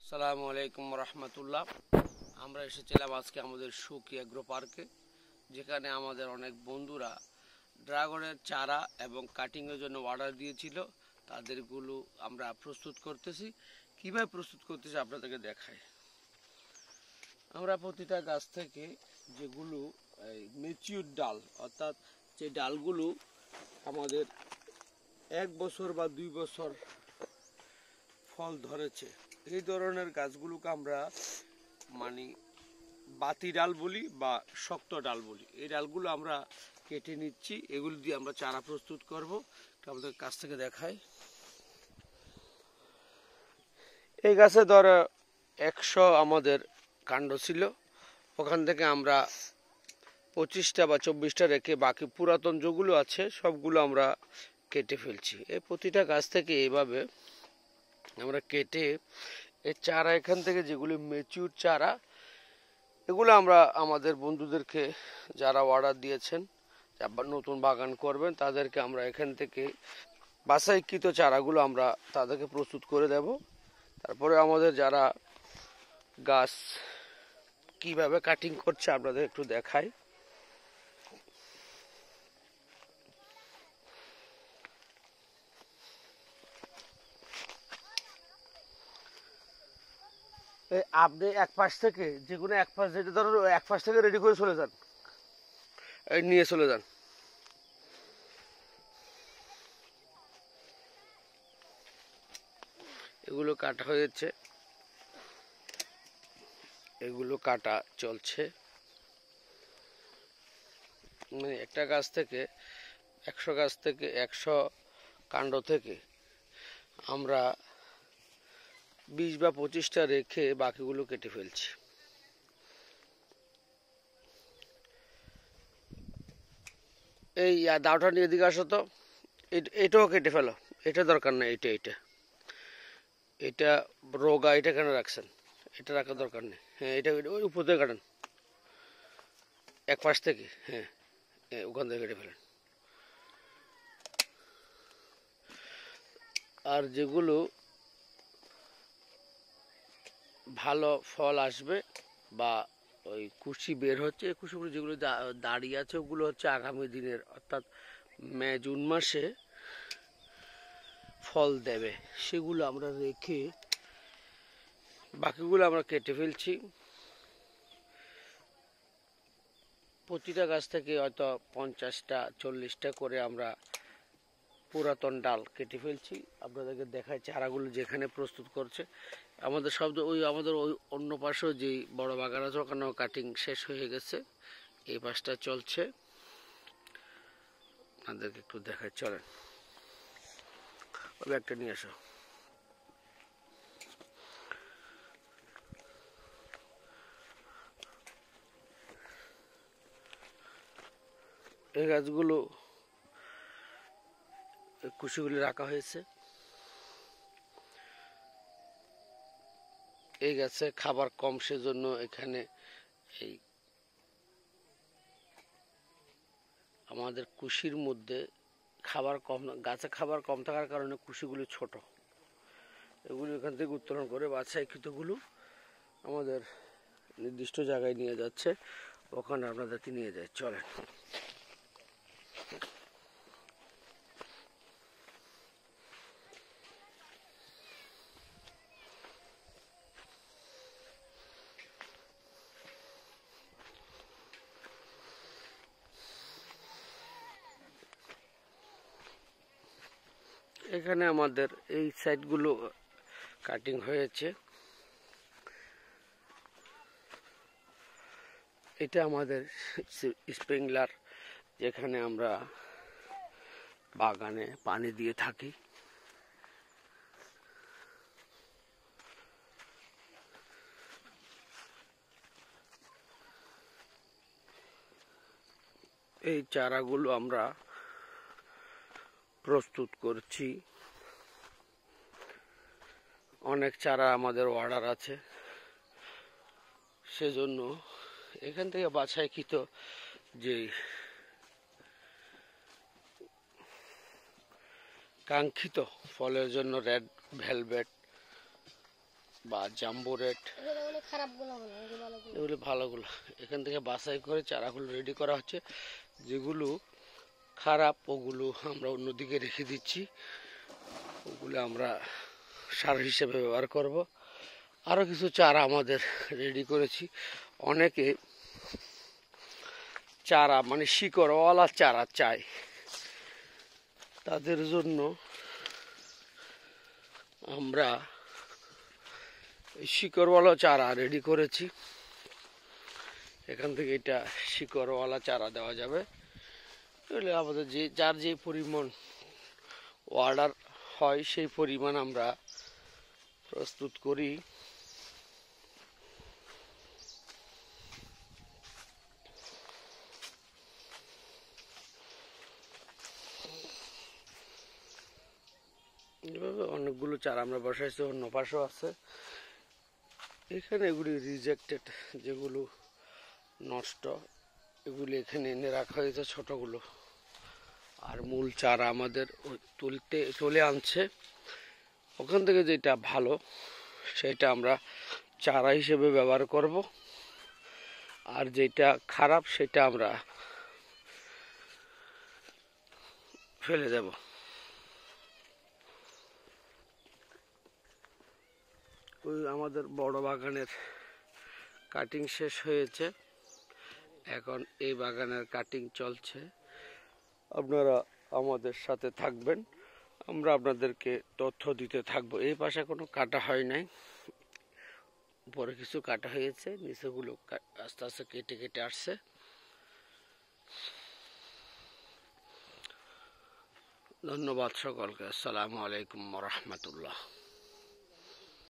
আসসালামু আলাইকুম রহমতুল্লাহ। আমরা এসেছিলাম আজকে আমাদের সুখ এগ্রো পার্কে, যেখানে আমাদের অনেক বন্ধুরা ড্রাগনের চারা এবং কাটিংয়ের জন্য অর্ডার দিয়েছিল। তাদেরগুলো আমরা প্রস্তুত করতেছি। কীভাবে প্রস্তুত করতেছি আপনাদেরকে দেখাই। আমরা প্রতিটা গাছ থেকে যেগুলো ম্যাচিউর ডাল, অর্থাৎ যে ডালগুলো আমাদের 1 বছর বা 2 বছর ফল ধরেছে, এই ধরনের গাছগুলোকে আমরা বাতি ডাল বলি বা শক্ত ডাল বলি। এই ডালগুলো আমরা কেটে নিচ্ছি, এগুলো দিয়ে আমরা চারা প্রস্তুত করব। আমাদের কাছ থেকে দেখাই। এই গাছে ধরো 100 আমাদের কাণ্ড ছিল, ওখান থেকে আমরা 25টা বা 24টা রেখে বাকি পুরাতন যেগুলো আছে সবগুলো আমরা কেটে ফেলছি। এই প্রতিটা গাছ থেকে এইভাবে আমরা কেটে এই চারা, এখান থেকে যেগুলি ম্যাচিউর চারা, এগুলো আমরা আমাদের বন্ধুদেরকে যারা অর্ডার দিয়েছেন আবার নতুন বাগান করবেন তাদেরকে আমরা এখান থেকে বাছাইকৃত চারাগুলো আমরা তাদেরকে প্রস্তুত করে দেব। তারপরে আমাদের যারা গাছ কিভাবে কাটিং করছে আপনাদের একটু দেখাই। আপনি এক পাশ থেকে যেগুলো এক পাশ, যেটা ধরুন এক পাশ থেকে রেডি করে চলে যান, এই নিয়ে চলে যান। এগুলো কাটা হয়েছে, এগুলো কাটা চলছে। মানে একটা গাছ থেকে 100 গাছ থেকে 100 কাণ্ড থেকে আমরা 20 বা 25টা রেখে বাকিগুলো কেটে ফেলছি। এই দাওটা নিয়ে এদিকে আসো তো, এটাও কেটে ফেলো, এটা দরকার নেই। এটা এটা রোগা, এটা কেন রাখছেন? এটা রাখার দরকার নেই। হ্যাঁ, এটা ওই উপর থেকে কাটেন, এক পাশ থেকে। হ্যাঁ, ওখান থেকে কেটে ফেলেন। আর যেগুলো ভালো ফল আসবে বা ওই কুশি বের হচ্ছে, এই কুশিগুলো যেগুলো দাঁড়িয়ে আছে ওগুলো হচ্ছে আগামী দিনের, অর্থাৎ মে জুন মাসে ফল দেবে, সেগুলো আমরা রেখে বাকিগুলো আমরা কেটে ফেলছি। প্রতিটা গাছ থেকে হয়তো 50টা 40টা করে আমরা পুরাতন ডাল কেটে ফেলছি। আপনাদেরকে দেখায় চারাগুলো যেখানে প্রস্তুত করছে আমাদের আমাদের ওই অন্য পাশেও যে বড় বাগান আছে ওখানেও কাটিং শেষ হয়ে গেছে, এই পাশটা চলছে। আপনাদেরকে একটু দেখায়, চলেন ওই ব্যাগটা নিয়ে আসো। এই গাছগুলো কুশিগুলি রাখা হয়েছে। এই গাছে খাবার কম, সেজন্য এখানে এই আমাদের কুশির মধ্যে খাবার কম, গাছে খাবার কম থাকার কারণে কুশিগুলি ছোট। এগুলো এখান থেকে উত্তোলন করে বাছাইকৃতগুলো আমাদের নির্দিষ্ট জায়গায় নিয়ে যাচ্ছে, ওখানে আপনাদেরকে নিয়ে যায়। চলেন। এখানে আমাদের এই সাইডগুলো কাটিং হয়েছে। এটা আমাদের স্প্রিংলার, যেখানে আমরা বাগানে পানি দিয়ে থাকি। এই চারাগুলো আমরা প্রস্তুত করছি। অনেক চারা আমাদের অর্ডার আছে, সেজন্য এখান থেকে বাছাইকৃত যে কাঙ্ক্ষিত ফলের জন্য রেড ভেলভেট বা জাম্বো রেড, এগুলো ভালোগুলো এখান থেকে বাছাই করে চারাগুলো রেডি করা হচ্ছে। যেগুলো খারাপ ওগুলো আমরা অন্যদিকে রেখে দিচ্ছি, ওগুলো আমরা সার হিসেবে ব্যবহার করব। আরও কিছু চারা আমাদের রেডি করেছি। অনেকে চারা মানে শিকড়ওয়ালা চারা চাই, তাদের জন্য আমরা শিকড়ওয়ালা চারা রেডি করেছি। এখান থেকে এটা শিকড়ওয়ালা চারা দেওয়া যাবে। তাহলে আমাদের যার যে পরিমাণ অর্ডার হয় সেই পরিমাণ আমরা প্রস্তুত করি। এভাবে অনেকগুলো চারা আমরা বসাইছি, অন্য পাশেও আছে। এখানে এগুলি রিজেক্টেড, যেগুলো নষ্ট, এগুলি এখানে এনে রাখা হয়েছে ছোটগুলো। আর মূল চারা আমাদের তুলে আনছে ওখান থেকে, যেটা ভালো সেটা আমরা চারা হিসেবে ব্যবহার করব, আর যেটা খারাপ সেটা আমরা ফেলে দেব। ওই আমাদের বড় বাগানের কাটিং শেষ হয়েছে, এখন এই বাগানের কাটিং চলছে। আপনারা আমাদের সাথে থাকবেন, আমরা আপনাদেরকে তথ্য দিতে থাকবো। এই পাশে কোনো কাটা হয় নাই, উপরে কিছু কাটা হয়েছে, নিচেগুলো আস্তে আস্তে কেটে কেটে আসছে। ধন্যবাদ সকলকে। আসসালামু আলাইকুম ওয়া রাহমাতুল্লাহ।